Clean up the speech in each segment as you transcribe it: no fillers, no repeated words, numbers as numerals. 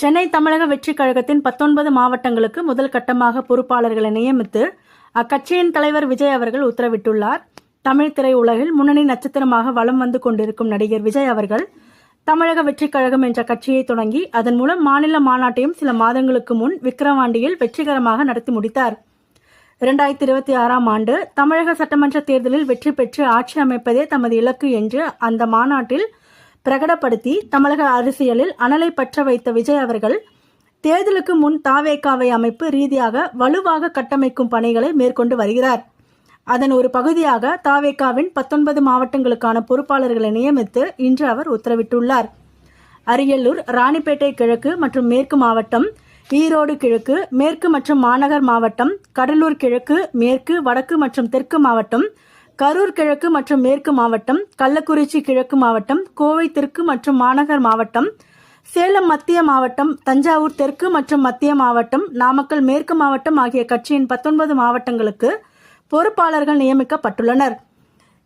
சென்னை தமிழக வெற்றிக் கழகத்தின் 19 மாவட்டங்களுக்கு முதல் கட்டமாக பொறுப்பாளர்களை நியமித்து அக்கட்சியின் தலைவர் விஜய் அவர்கள் உத்தரவிட்டுள்ளார். தமிழ் திரையுலகில் முன்னணி நட்சத்திரமாக வலம் வந்து கொண்டிருக்கும் நடிகர் விஜய் அவர்கள் தமிழக வெற்றிக் கழகம் என்ற கட்சியை தொடங்கி அதன் மூலம் மாநில மாநாட்டையும் சில மாதங்களுக்கு முன் விக்கிரவாண்டியில் வெற்றிகரமாக நடத்தி முடித்தார். 2026ஆம் ஆண்டு தமிழக சட்டமன்ற தேர்தலில் வெற்றி பெற்று ஆட்சி அமைப்பதே தமது இலக்கு என்று அந்த மாநாட்டில் பிரகடப்படுத்தி தமிழக அரசியலில் அனலை பற்ற வைத்த விஜய் அவர்கள் தேர்தலுக்கு முன் தாவேகாவை அமைப்பு ரீதியாக வலுவாக கட்டமைக்கும் பணிகளை மேற்கொண்டு வருகிறார். அதன் ஒரு பகுதியாக தாவேகாவின் 19 மாவட்டங்களுக்கான பொறுப்பாளர்களை நியமித்து இன்று அவர் உத்தரவிட்டுள்ளார். அரியலூர், ராணிப்பேட்டை கிழக்கு மற்றும் மேற்கு மாவட்டம், ஈரோடு கிழக்கு, மேற்கு மற்றும் மாநகர் மாவட்டம், கடலூர் கிழக்கு, மேற்கு, வடக்கு மற்றும் தெற்கு மாவட்டம், கரூர் கிழக்கு மற்றும் மேற்கு மாவட்டம், கள்ளக்குறிச்சி கிழக்கு மாவட்டம், கோவை தெற்கு மற்றும் மாநகர் மாவட்டம், சேலம் மத்திய மாவட்டம், தஞ்சாவூர் தெற்கு மற்றும் மத்திய மாவட்டம், நாமக்கல் மேற்கு மாவட்டம் ஆகிய கட்சியின் 19 மாவட்டங்களுக்கு பொறுப்பாளர்கள் நியமிக்கப்பட்டுள்ளனர்.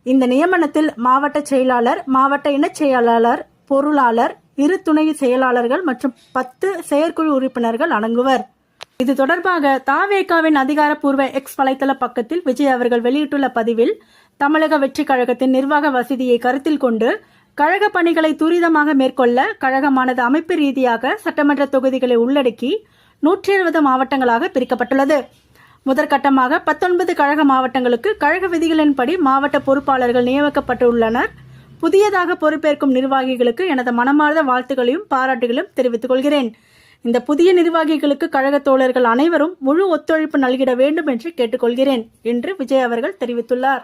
இந்த நியமனத்தில் மாவட்ட செயலாளர், மாவட்ட இணைச் செயலாளர், பொருளாளர், 2 துணை செயலாளர்கள் மற்றும் 10 செயற்குழு உறுப்பினர்கள் அடங்குவர். இது தொடர்பாக தாவேகாவின் அதிகாரப்பூர்வ எக்ஸ் வலைதள பக்கத்தில் விஜய் அவர்கள் வெளியிட்டுள்ள பதிவில், தமிழக வெற்றிக் கழகத்தின் நிர்வாக வசதியை கருத்தில் கொண்டு கழக பணிகளை துரிதமாக மேற்கொள்ள கழகமானது அமைப்பு ரீதியாக சட்டமன்ற தொகுதிகளை உள்ளடக்கி 120 மாவட்டங்களாக பிரிக்கப்பட்டுள்ளது. முதற்கட்டமாக 19 கழக மாவட்டங்களுக்கு கழக விதிகளின்படி மாவட்ட பொறுப்பாளர்கள் நியமிக்கப்பட்டுள்ளனர். புதியதாக பொறுப்பேற்கும் நிர்வாகிகளுக்கு எனது மனமார்ந்த வாழ்த்துக்களையும் பாராட்டுகளையும் தெரிவித்துக் கொள்கிறேன். இந்த புதிய நிர்வாகிகளுக்கு கழக தோழர்கள் அனைவரும் முழு ஒத்துழைப்பு நல்கிட வேண்டும் என்று கேட்டுக்கொள்கிறேன் என்று விஜய் அவர்கள் தெரிவித்துள்ளார்.